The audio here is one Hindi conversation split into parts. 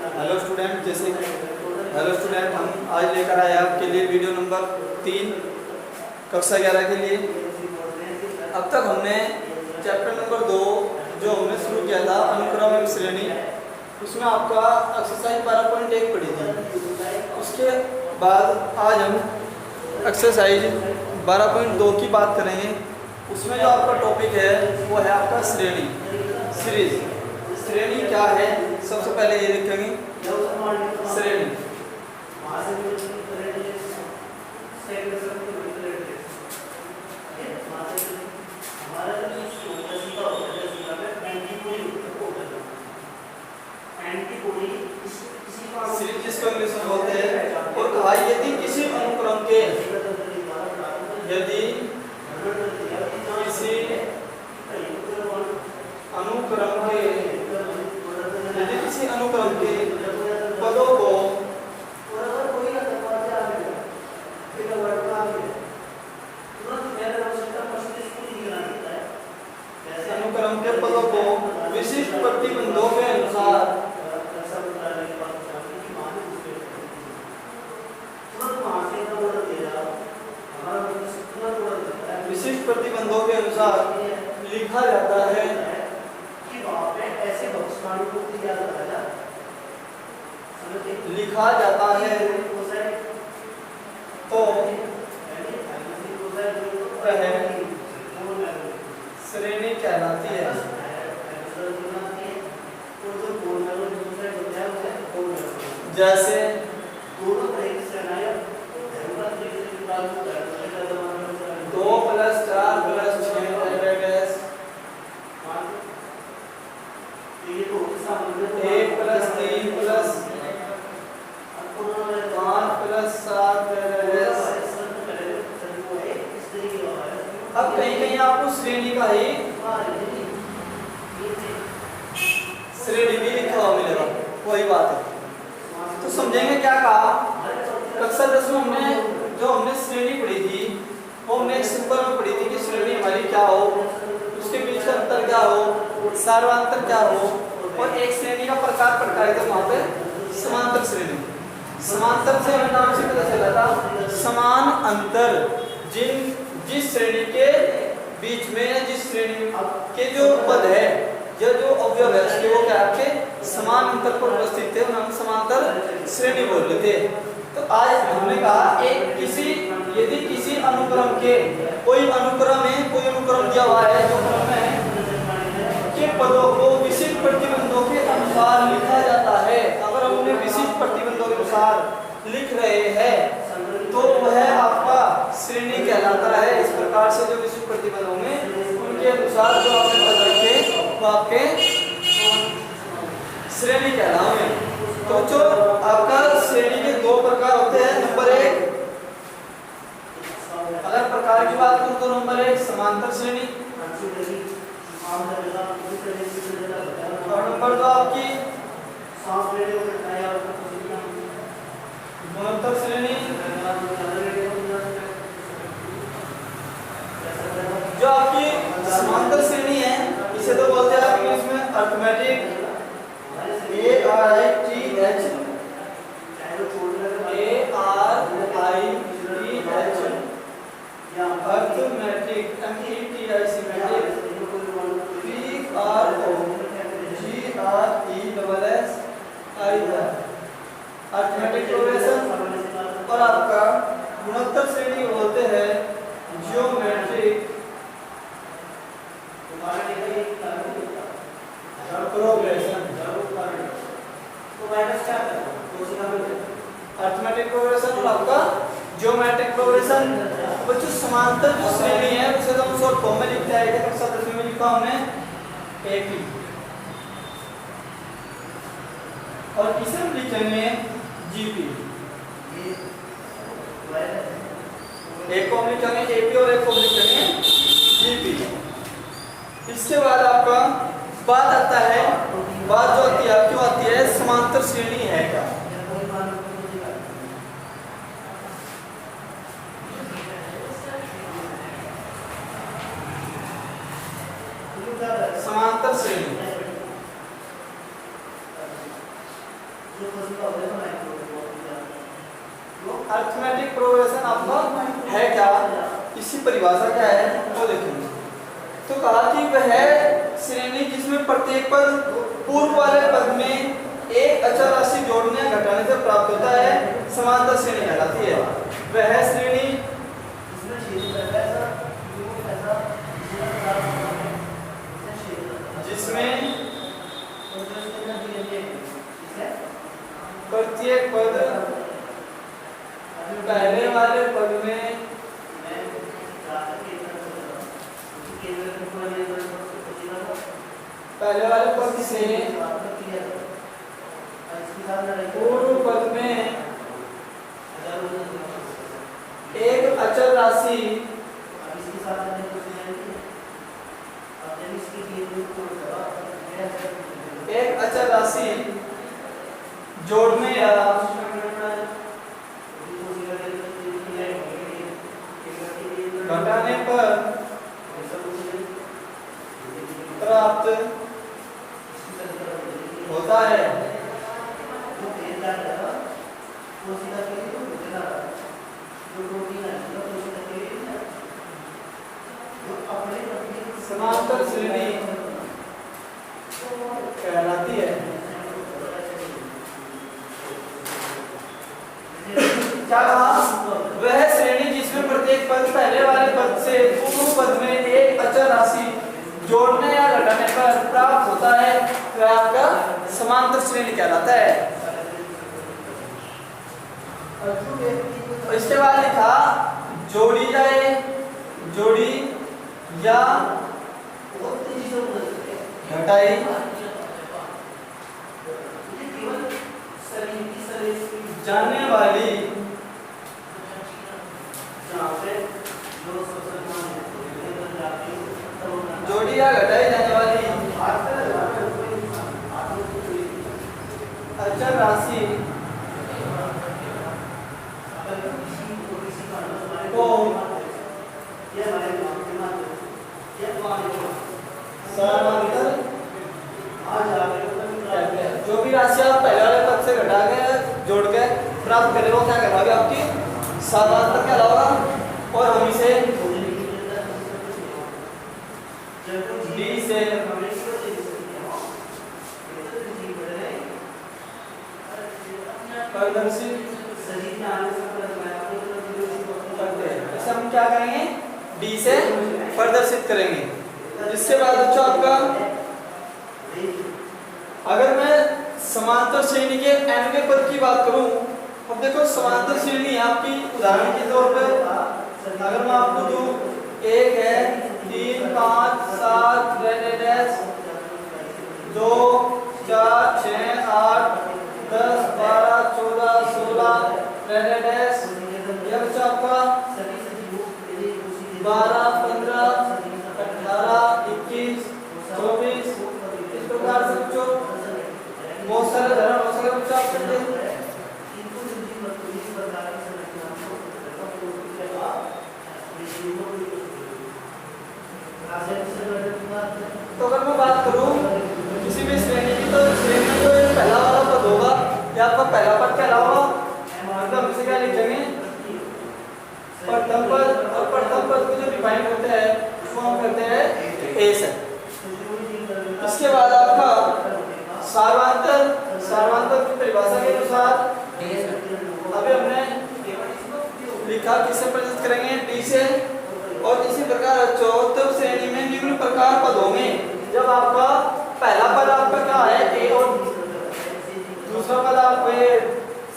हेलो स्टूडेंट, हम आज लेकर आए आपके लिए वीडियो नंबर 3 कक्षा 11 के लिए। अब तक हमने चैप्टर नंबर 2 जो हमने शुरू किया था अनुक्रम एवं श्रेणी, उसमें आपका एक्सरसाइज 12.1 पढ़ी थी। उसके बाद आज हम एक्सरसाइज 12.2 की बात करेंगे। उसमें जो आपका टॉपिक है वो है आपका श्रेणी, सीरीज। श्रेणी क्या है सबसे पहले ये देखेंगे। श्रेणी सीरीज जिसको इंग्लिश में बोलते हैं। और कहा यदि किसी अनुक्रम के पदों को अनुक्रम के पदों को विशिष्ट प्रतिबंधों के अनुसार लिखा जाता है कि वहां पे ऐसे लिखा जाता है तो वह श्रेणी कहलाती है। जैसे 2 + 4 + 6 1 + 3 + 5 + 7 अब कहीं आपको श्रेणी का ही श्रेणी भी लिखा हुआ मिलेगा, वही बात है। तो समझेंगे क्या कहा। कक्षा 10 में हमने श्रेणी पढ़ी थी, वो हमने एक सिंपल में पढ़ी थी कि श्रेणी हमारी क्या हो, उसके बीच का अंतर क्या हो, सार्वंतर क्या हो, और एक श्रेणी का प्रकार पढ़ा है तो वहां पे समांतर श्रेणी। समांतर से हमें नाम से पता चला था समान अंतर जिस श्रेणी के बीच में या जिस श्रेणी के जो पद है या जो अवयव है उसके वो क्या आपके समान अंतर पर उपस्थित थे, उन्हें हम समांतर श्रेणी बोल रहे थे। तो आज हमने कहा यदि किसी अनुक्रम के कोई अनुक्रम दिया हुआ है जो क्रम है के पदों को विशिष्ट प्रतिबंधों के अनुसार लिखा जाता है। अगर हम उन्हें विशिष्ट प्रतिबंधों के अनुसार लिख रहे हैं तो वह आपका श्रेणी कहलाता है। इस प्रकार से जो विशिष्ट प्रतिबंध होंगे उनके अनुसार जो आपने पद रखे वो आपके श्रेणी कहलाएंगे। तो जो आपका श्रेणी के 2 प्रकार होते हैं। नंबर 1, अगर प्रकार की बात करूं तो नंबर 1 समांतर श्रेणी, और नंबर 2 आपकी गुणोत्तर श्रेणी। जो आपकी समांतर श्रेणी है इसे तो बोलते हैं आप इंग्लिश में अर्थमेटिक, अर्थमेटिक प्रोग्रेशन। और आपका गुणोत्तर श्रेणी बोलते हैं जियोमेट्रिक प्रोग्रेशन। अर्थमेटिक प्रोग्रेशन और आपका जियोमेट्रिक प्रोग्रेशन। बच्चों समांतर जो श्रेणी है उसे तो हम शॉर्ट फॉर्म में लिखते हैं। कक्षा 10 में लिखा हमने एपी, और इसे हम लिखेंगे जीपी। एक को हम लिखेंगे एपी और एक को हम लिखेंगे जीपी। इसके बाद आपका बात आता है, बात जो आती है क्यों आती है, समांतर श्रेणी है क्या। समांतर श्रेणी अरिथमेटिक प्रोग्रेशन आपका है क्या, इसकी परिभाषा क्या है वो देखेंगे। तो कहा कि वह श्रेणी जिसमें प्रत्येक पद पूर्व वाले पद में एक अचर राशि जोड़ने या घटाने से प्राप्त होता है समांतर श्रेणी कहलाती है। वह श्रेणी जिसमें प्रत्येक पद पहले वाले पद में पहले वाले पद से पूर्व पद में एक अचर राशि जोड़ने या घटाने पर प्राप्त होता है। समांतर श्रेणी कहलाती है। क्या कहा? वह श्रेणी जिसमें प्रत्येक पद पहले वाले पद से पूर्व पद में एक अचर राशि जोड़ने या घटाने पर प्राप्त होता है वह आपका समांतर श्रेणी कहलाता है। इसके बाद लिखा जोड़ी जाए, जोड़ी या घटाई जाने वाली जोड़ी या घटाई जाने वाली अचर राशि को समांतर कहते हैं। जो भी राशि आप पहले वाले पद से घटा के जोड़ के प्राप्त करें वो क्या कहलाएगी? आपकी समांतर कहलाएगा। और हम इसे D से प्रदर्शित करते हैं। इसे हम क्या करेंगे? D से प्रदर्शित करेंगे। इसके बाद बच्चों आपका अगर मैं समांतर श्रेणी के nवें पद की बात करूं, अब देखो समांतर श्रेणी आपकी उदाहरण के तौर पर अगर मैं आपको दूं 1 है 3 5 7 डैश 2 4 6 8 10 12 14 16 डैश यह बच्चा आपका 12 15 18 21 24 इस प्रकार से बच्चों बहुत सारे धर्म बहुत सारे बच्चे आप करते हैं। तो अगर मैं बात करूं किसी भी श्रेणी की तो श्रेणी में जो पहला वाला पद होगा या आपका पहला पद क्या होगा? मतलब इसे क्या लिखेंगे? प्रथम पद। और प्रथम पद को जो डिफाइन होते हैं उसको हम कहते हैं ए से। इसके बाद आपका सार्वधातुक की परिभाषा के अनुसार अभी हमने लिखा किससे प्रदर्शित करेंगे? डी से। और इसी प्रकार चौथी श्रेणी में निम्न प्रकार पद होंगे। जब आपका पहला पद आपका क्या है? ए और दूसरा पद आपका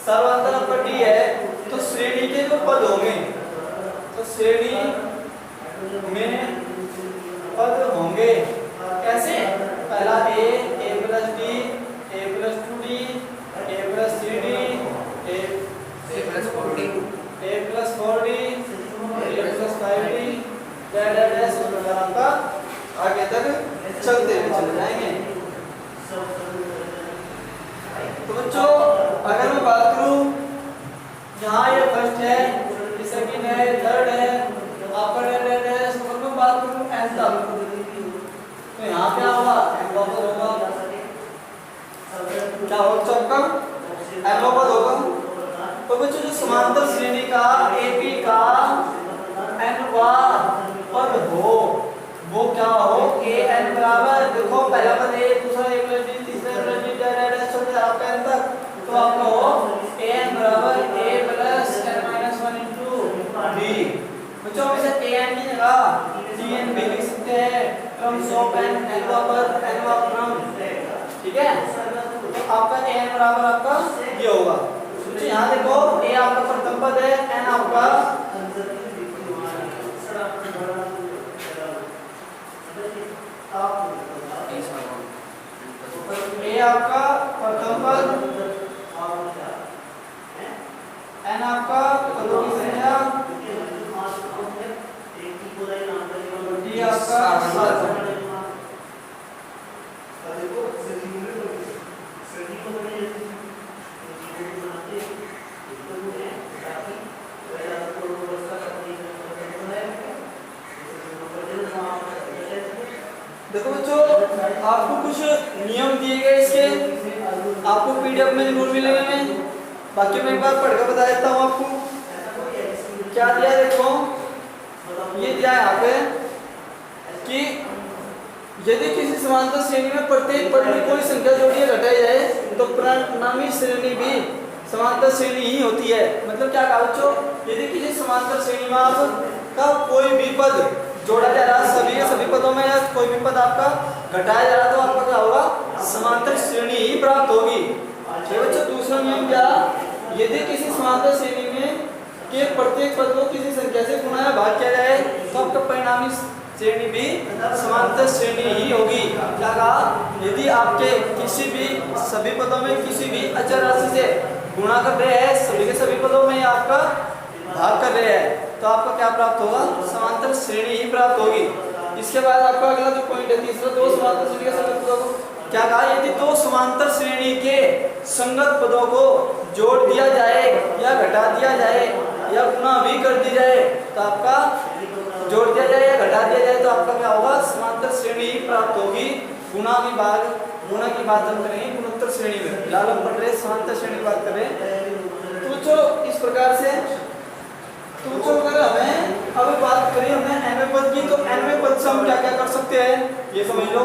सार्वधातुक आपका डी है तो श्रेणी के जो पद होंगे तो श्रेणी में पद होंगे कैसे? पहला a plus d a plus 2d a plus 3d a plus 4d a plus 4d a plus 5d dash इस प्रकार आपका आगे तक चलते हुए चले जाएंगे। तो बच्चों अगर मैं बात करूं यहाँ ये फर्स्ट है, ये सेकंड है, थर्ड है, आपका डैश और मैं बात करूं एंड तक तो यहाँ क्या होगा? वापस होगा क्या हो चौका एनो पद होगा। तो बच्चों जो समांतर श्रेणी का एपी का एनवा पद हो वो क्या हो, ए एन बराबर, देखो पहला पद ए, दूसरा ए प्लस बी, तीसरा ए प्लस बी, डायरेक्ट चलते आपका एन तक, तो आपका हो ए एन बराबर a plus n minus 1 into b. बच्चों हम इसे ए एन की जगह टी एन भी लिख सकते हैं, क्रम ऑफ एन, एन पर एन क्रम, ठीक है। तो आपका ए एन बराबर आपका ये होगा। तो यहाँ देखो ए आपका प्रथम पद है, एन आपका ए आपका प्रथम पद, एन आपका पदों की संख्या, डी आपका सात। देखो बच्चों आपको कुछ नियम दिए गए इसके, आपको पीडीएफ में जरूर मिलेंगे, में बाकी मैं एक बार पढ़कर बता देता हूँ आपको क्या दिया। देखो ये दिया है यहाँ पे कि यदि किसी समांतर श्रेणी में प्रत्येक पद में कोई संख्या जोड़ी या घटाई जाए तो परिणामी श्रेणी भी समांतर श्रेणी ही होती है। मतलब क्या कहा बच्चों, यदि किसी समांतर श्रेणी में आपका कोई भी पद जोड़ा जा रहा है, सभी के सभी पदों में, या कोई भी पद आपका घटाया जा रहा है, तो आपका क्या होगा, समांतर श्रेणी ही प्राप्त होगी। बच्चों दूसरा नियम क्या, यदि किसी समांतर श्रेणी में के प्रत्येक पद को किसी संख्या से गुणा या भाग किया जाए तो आपका परिणामी श्रेणी भी समांतर श्रेणी ही होगी। क्या कहा, यदि आपके किसी भी सभी पदों में किसी भी अचर राशि से गुणा कर रहे हैं, सभी के सभी पदों में आपका भाग कर रहे हैं, तो आपको क्या प्राप्त होगा, समांतर श्रेणी ही प्राप्त होगी। इसके बाद आपका अगला जो पॉइंट है तीसरा, दो समांतर श्रेणी के संगत पदों को क्या कहा, यदि दो समांतर श्रेणी के संगत पदों को जोड़ दिया जाए या घटा दिया जाए या गुणा भी कर दी जाए, तो आपका जोड़ दिया जाए या घटा दिया जाए तो आपका क्या होगा, समांतर श्रेणी ही प्राप्त होगी। गुणा की बात हम करेंगे गुणोत्तर श्रेणी में, फिलहाल हम पढ़ रहे समांतर श्रेणी की बात कर रहे हैं। तो जो इस प्रकार से तो जो अगर हमें अब बात करें हमने nवें पद की, तो nवें पद से हम क्या क्या कर सकते हैं ये समझ लो।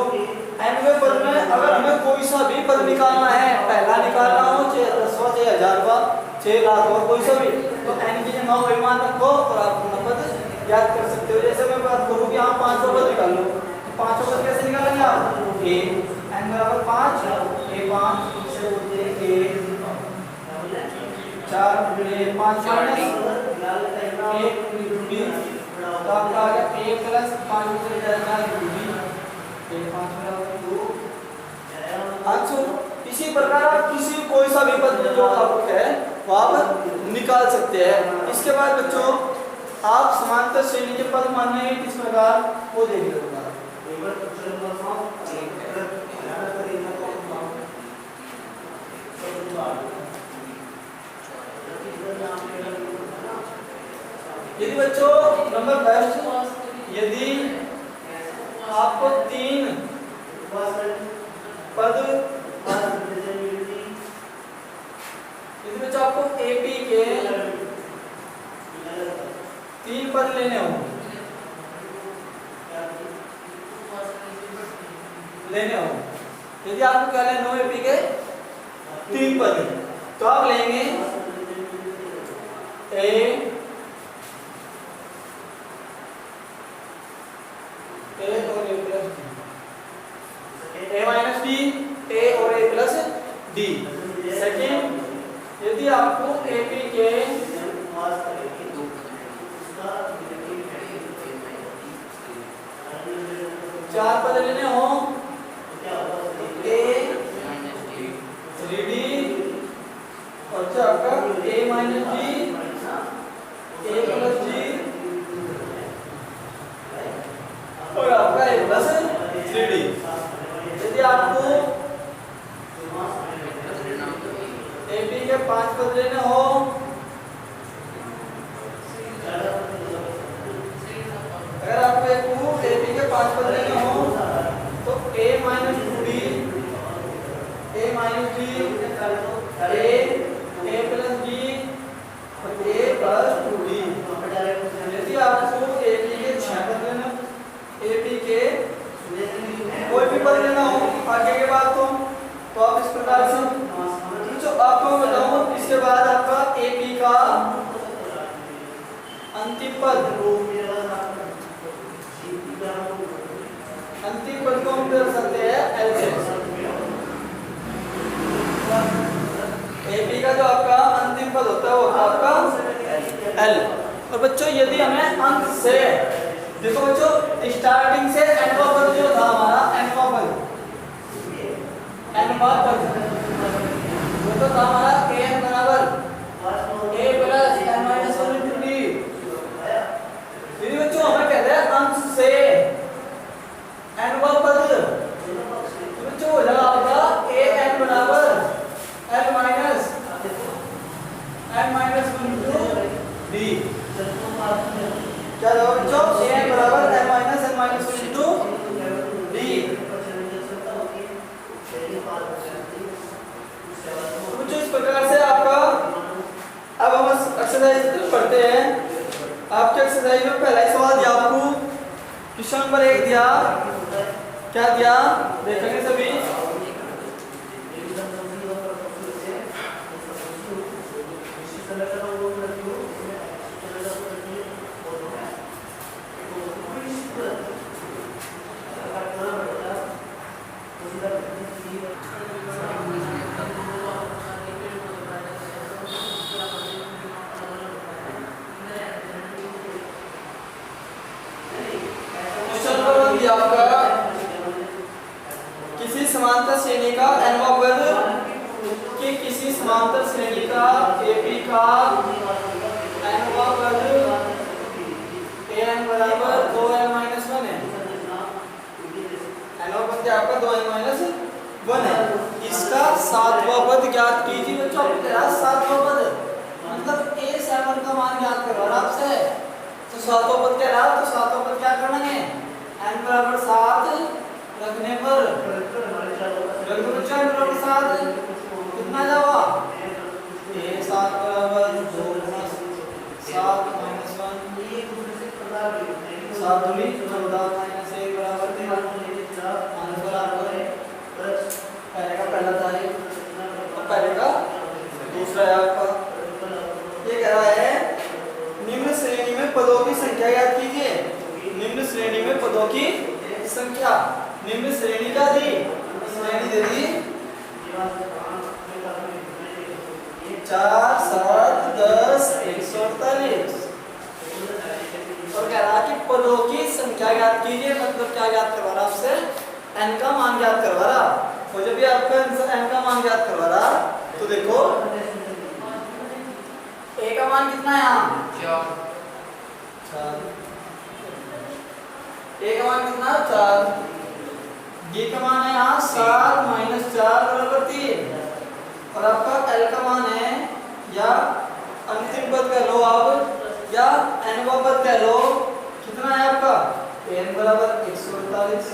nवें पद में अगर हमें कोई सा भी पद निकालना है, पहला निकालना हो चाहे 10वां चाहे 1000वां चाहे लाखवां कोई सा भी, तो n की जगह वही मान रखो और आप अपना पद याद कर सकते हो। जैसे मैं बात करूं कि आप 5वां पद निकाल लो, तो 5वां पद कैसे निकालेंगे आप, a n बराबर 5 a 5 a 4 a 5 minus 1 b, तो आपका आ गया a प्लस 5 से जाएगा b, a 5 बराबर 2। अच्छा इसी प्रकार आप किसी कोई सा भी पद जो आपको है वो आप निकाल सकते हैं। इसके बाद बच्चों आप समांतर श्रेणी के पद मानने किस प्रकार वो देख लो। यदि बच्चों नंबर 5, यदि आपको 3 पद, यदि बच्चों आपको एपी के 3 पद लेने हो, यदि आपको क्या लेना हो एपी के 3 पद, तो आप लेंगे ए और ए प्लस डी, ए माइनस डी, ए और ए प्लस डी। सेकेंड, यदि आपको एपी के 4 पद लेने हो, ए 3d और क्या आपका a minus D, a plus D और आपका a प्लस 3d। यदि आपको ab के 5 पद लेने हो, अगर आपको ab के 5 पद लेने हो तो a minus 2d, a minus minus B A plus B A plus 2b। यदि आपको ए बी के 6 पद लेना, ए बी के कोई भी पद लेना हो आगे के बाद तो आप इस प्रकार से जो आपको बताऊं, इसके बाद आपका ए बी का अंतिम पद को हम कर सकते हैं एल से। ए बी का जो आपका अंतिम पद होता है वो आपका एल। और बच्चों यदि हमें अंत से, देखो बच्चों स्टार्टिंग से एनवा पद जो था हमारा एनवा पद वो तो था हमारा एन बराबर a plus n minus 1 into d. यदि बच्चों हमें कहते हैं अंश से एनवा पद, तो बच्चों हो जाएगा आपका ए एन बराबर एन माइनस 1 इंटू डी। क्या होगा बच्चों? ए एन बराबर एन माइनस 1 इंटू डी। तो इस प्रकार से आपका, अब हम एक्सरसाइज पढ़ते हैं। आपके एक्सरसाइज में पहला ही सवाल दिया आपको, क्वेश्चन नंबर 1 दिया, क्या दिया देखेंगे सभी। आपका किसी समांतर श्रेणी का एनवा पद कि किसी समांतर श्रेणी का एपी का एनवा पद एन बराबर 2n माइनस 1 है। एनवा पद आपका 2n माइनस 1 है। इसका सातवां पद ज्ञात कीजिए। बच्चों आपको सातवां पद मतलब a7 का मान ज्ञात करवा रहा आपसे, तो सातवां पद क्या रहा, तो सातवां पद क्या करना है, n बराबर 7 रखने पर n बराबर 7 कितना जावा, a7 बराबर 2 7 माइनस 1 7 दूनी 14 माइनस 1 बराबर 13। आंसर आपका पहले का पहला था ये, पहले का दूसरा है आपका। ये कह रहा है निम्न श्रेणी में पदों की संख्या ज्ञात कीजिए। निम्न श्रेणी में पदों की संख्या, निम्न श्रेणी क्या दी, श्रेणी दे दी 4 7 10 148। और कह रहा कि पदों की संख्या ज्ञात कीजिए, मतलब क्या ज्ञात करवा रहा आपसे, n का मान ज्ञात करवा रहा। तो जब भी आपका n का मान ज्ञात करवा रहा, तो देखो a का मान कितना है यहाँ 4, a का मान कितना 4, d का मान है यहाँ 7 माइनस 4 बराबर 3, और आपका l का मान है, या अंतिम पद कह लो आप, या nवा पद कह लो, कितना है आपका n बराबर 148।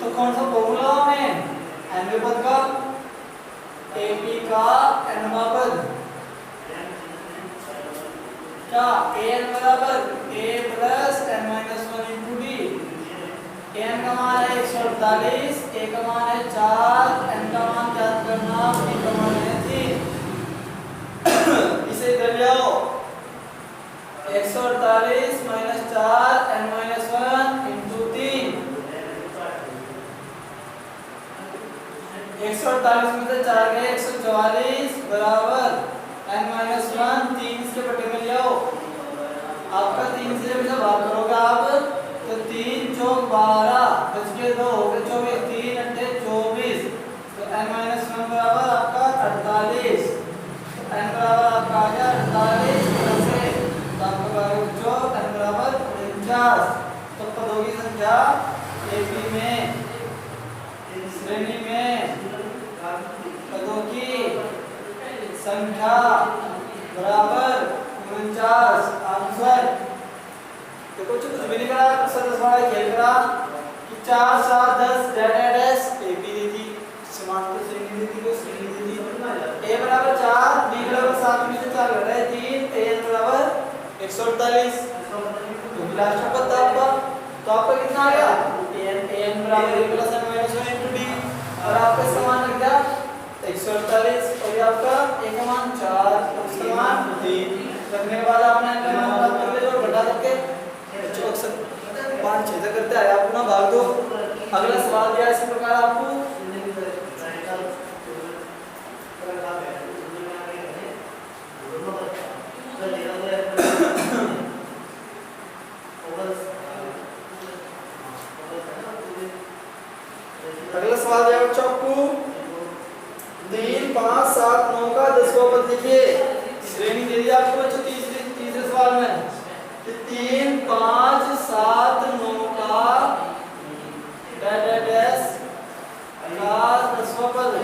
तो कौन सा फॉर्मूला हमें nवे पद का, ap का nवा पद क्या, an बराबर a plus n minus 1 into D. n का मान है 148, a का मान है 4, n का मान ज्ञात करना, b का मान है 3। इसे इधर ले आओ, 148 माइनस 4 n माइनस 1 इंटू 3। 148 में से 4 गए 144 बराबर n माइनस 1, 3 इसके बटे में ले आओ। आपका 3 से जब भाग करोगे आप, तो 3 चौक 12 बच के 2 हो गए 24, 3 अट्ठे 24, तो n माइनस 1 बराबर आपका 48। तो n बराबर आपका आ गया 48 प्लस 1, तो आपका बराबर जो n बराबर 49। तो पदों की संख्या एपी में श्रेणी में पदों की संख्या बराबर 49। आंसर देखो कुछ भी नहीं करा, सरस वाला खेल करा कि 4 7 10 डैश एपी दी थी 5 तो श्रेणी दे दी को श्रेणी दे दी a बराबर 4 b बराबर 7 में से 4 घट रहा है 3 a n बराबर 148 तो लास्ट में पता आपका तो आपका कितना आ गया a n बराबर a plus n minus 1 into d और आपका समान लग गया 148 और ये आपका a का मान 4 उसका मान 3 रखने के बाद आपने n का मान प्राप्त कर लिया और घटा करके बच्चों अक्सर 5 6 तक करते आए आप ना भाग दो अगला सवाल दिया इसी प्रकार आपको अगला सवाल दिया बच्चों आपको 3 5 7 9 का 10वां पद लिखिए श्रेणी दे दी आपको बच्चों तीसरे सवाल में 3 5 7 9 का डैश का 10वां पद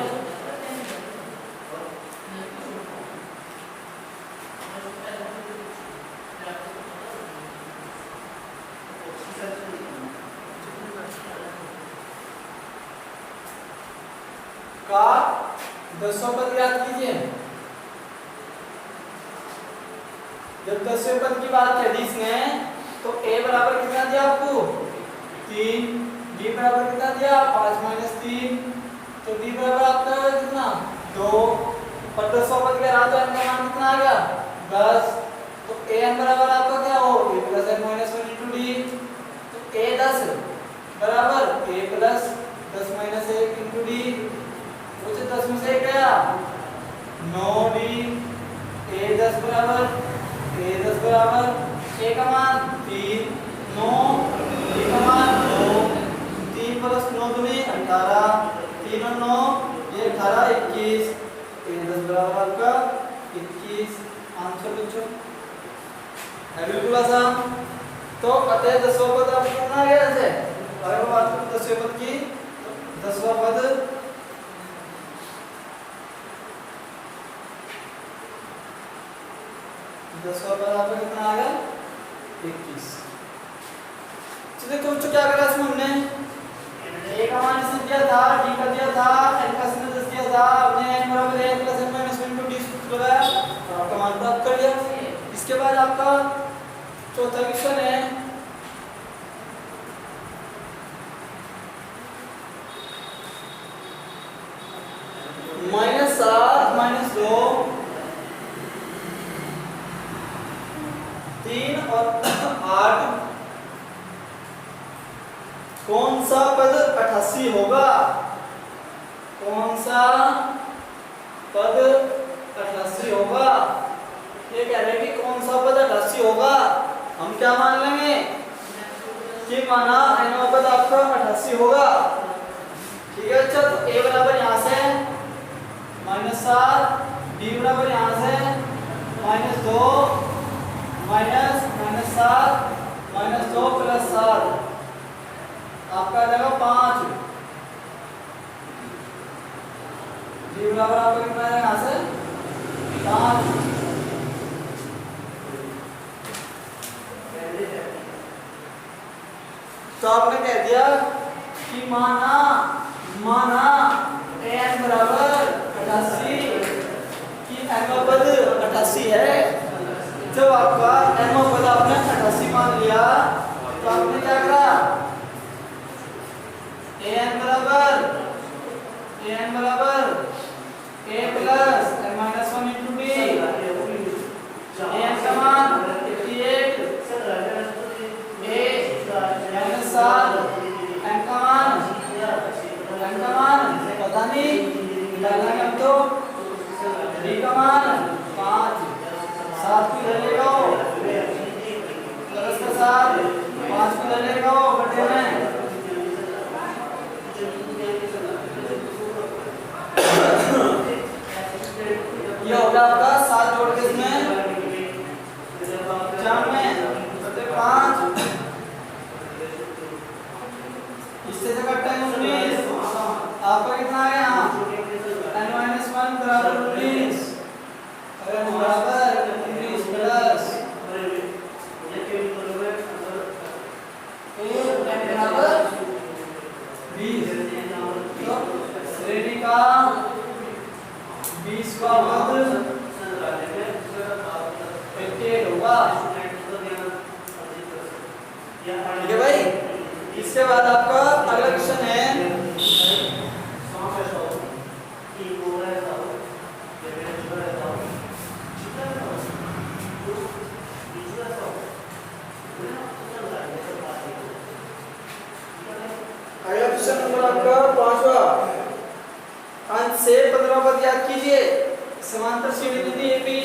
का 10वां पद याद कीजिए जब 10वें पद की बात करी इसने तो a बराबर कितना दिया आपको 3 b बराबर कितना दिया 5 - 3 तो d बराबर आपका कितना 2 और 10वां पद के रहा तो n का मान कितना आ गया 10 तो an बराबर आपका क्या हो a + n - 1 * d तो a 10 बराबर a + 10 - 1 * d मुझे 10 में से गया 9d a 10 बराबर a का मान 3 9 b का मान 2 3 + 9 दूनी 18 3 और 9 ये 18 21 a 10 बराबर आपका 21 आंसर बच्चों है बिल्कुल आसान तो अतः 10वां पद आपको कितना आ गया ऐसे अगर बात करें 10वें पद की 10वां पद 10वां पद आपका कितना आ गया 21 चलिए तो बच्चों क्या करा इसमें हमने a का मान इसने दिया था d का दिया था n का इसने 10 दिया था हमने n बराबर a + n - 1 * d सूत्र लगाया और आपका मान प्राप्त कर लिया इसके बाद आपका चौथा क्वेश्चन है -7 - 2 3 और 8 कौन सा पद 88 होगा कौन सा पद 88 होगा ये कह रहे हैं कि कौन सा पद 88 होगा हम क्या मान लेंगे कि माना nवां पद आपका 88 होगा ठीक है अच्छा तो a बराबर यहां से -7 d बराबर यहां से -2 -7 -2 + 7 आपका आ जाएगा 5 d बराबर आपका कितना आएगा यहां से 5 तो आपने कह दिया कि माना n बराबर 88 कि n पद 88 है जब आपका n पद आपने 88 मान लिया तो आपने क्या करा an बराबर a + n - 1 * d an का मान 58 a - 7 n का मान पता नहीं डालना है तो d का मान 5 7 को इधर ले जाओ प्लस का 7 5 को इधर ले जाओ बटे में ये हो गया आपका 7 जोड़ के इसमें 95 बटे 5 इससे से कटता है 19 आपका कितना आया n - 1 बराबर 19 अगर बराबर 19 प्लस n बराबर इसका पद 88 होगा। ठीक है भाई। इसके बाद आपका अगला क्वेश्चन है अगला क्वेश्चन नंबर आपका 5वां। अंश से 15 पद याद कीजिए। समांतर श्रेणी दी एबी।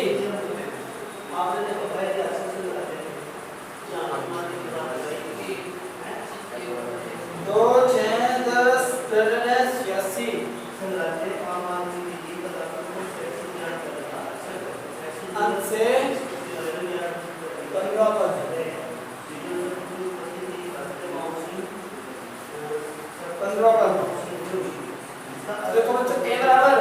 दो 6 10 86 अंश से 15 पद 15 पद। देखो बच्चों ए बराबर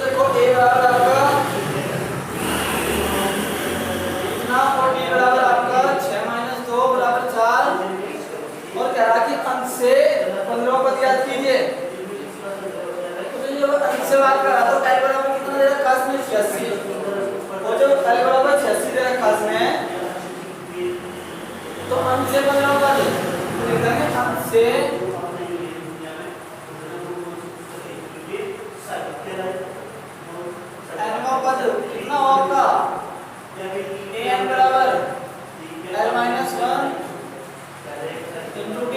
देखो ए बराबर आपका इतना और डी बराबर आपका 6 - 2 बराबर 4 और कह रहा कि अंश से 15 पद याद कीजिए। तो जो अंश से बात कर रहा तो l बराबर कितना दे रहा खास में 86 और जो l बराबर 86 दे रहा खास में तो अंश से 15 पद लिख देंगे। अंश से n पद कितना होगा an बराबर l - 1 into d।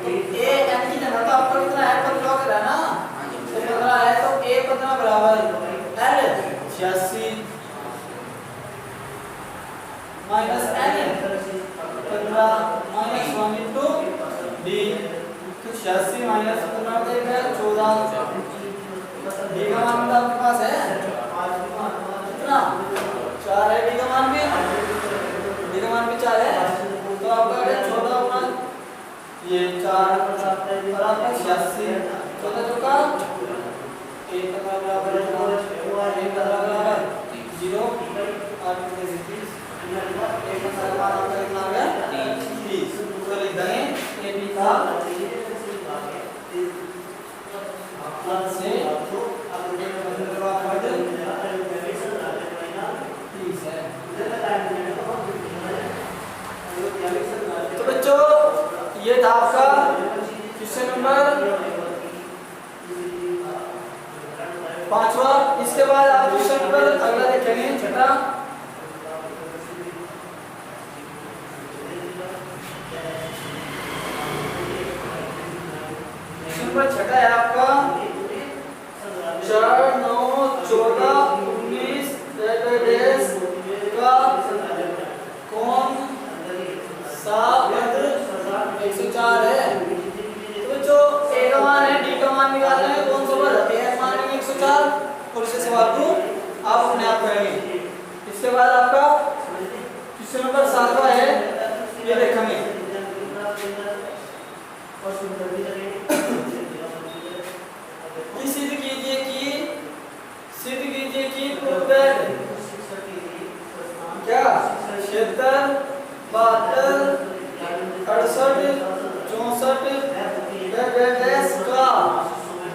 तो a n की जगह तो आपको कितना है 15 का ना तो 15 है तो a 15 बराबर l 86 minus n 15 minus 1 into d। तो 86 minus 15 का है 14। d का मान आपके पास है कितना 4 है। d का मान भी 4 है तो आपका है 14 गुना ये 4 और आपका 86 14 का 1 का बराबर 1 का बराबर 0 8 में 30 1 का मान आपका कितना आ गया 30। तो लिख देंगे ab का अंश से तो बच्चों ये था आपका क्वेश्चन नंबर 5वां। इसके बाद आप क्वेश्चन नंबर अगला देखेंगे 6वां। क्वेश्चन नंबर 6 है आपका 4 9 14 19 का कौन सा पद 104 है। तो जो a का मान है d का मान निकालना है कौन सा पद a का मान है 104 और इसे सवाल को आप अपने आप करेंगे। इसके बाद आपका क्वेश्चन नंबर 7वां है ये देखेंगे। सिद्ध कीजिए कि प्रूव दैट क्या 76 72 68 64 का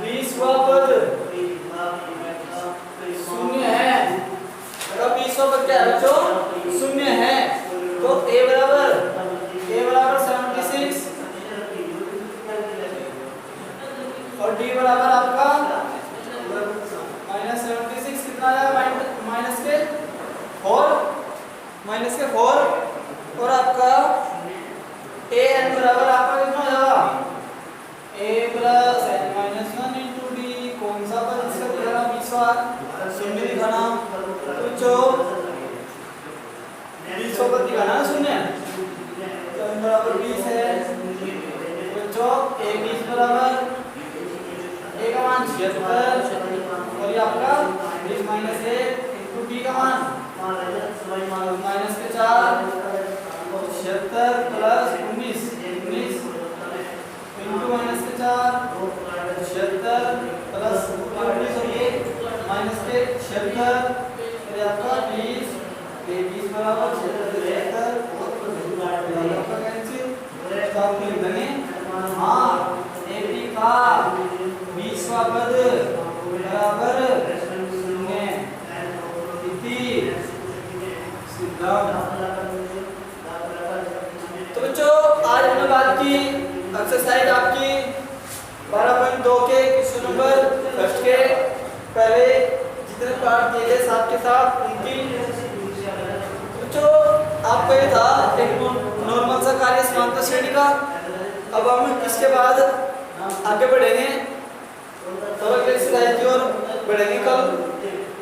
20वां पद शून्य है। अगर 20वां पद क्या है बच्चों शून्य है तो a बराबर 76 और d बराबर आपका -76 कितना आएगा माइनस के 4 और आपका an बराबर आपका कितना हो जाएगा a plus n - 1 into d। कौन सा पद इसका दिखाना 20वां शून्य दिखाना तो जो 20वां पद दिखाना है शून्य तो n बराबर 20 है तो जो a 20 बराबर a का मान 76 और ये आपका 20 - 1 into d का मान माइनस के 4 76 प्लस 19 इंटू माइनस के 4 76 प्लस 19 और ये माइनस के 76 फिर आपका 20 23 बराबर 76 तो आप लिख देंगे हाँ AP का 20वां पद बराबर 0 इति सिद्धांत। तो बच्चों आज हमने बात की एक्सरसाइज आपकी 12.2 के क्वेश्चन नंबर फर्स्ट के पहले जितने पार्ट दिए गए साथ के साथ उनकी बच्चों आपका ये था एक नॉर्मल सा कार्य समांतर श्रेणी का। अब हम इसके बाद आगे बढ़ेंगे तो अगले एक्सरसाइज की ओर बढ़ेंगे। कल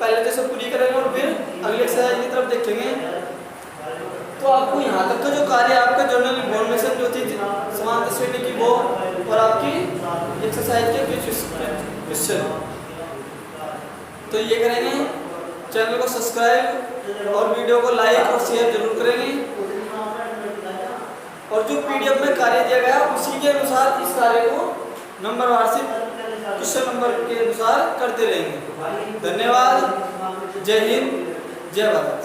पहले जैसे पूरी करेंगे और फिर अगले एक्सरसाइज की तरफ देखेंगे। तो आपको यहाँ तक का जो कार्य आपका जनरल इन्फॉर्मेशन जो थी समांतर श्रेणी की वो और आपकी एक्सरसाइज के क्वेश्चन तो ये करेंगे। चैनल को सब्सक्राइब और वीडियो को लाइक और शेयर जरूर करेंगे और जो पीडीएफ में कार्य दिया गया उसी के अनुसार इस कार्य को नंबर वार क्वेश्चन नंबर के अनुसार करते रहेंगे। धन्यवाद। जय हिंद, जय भारत।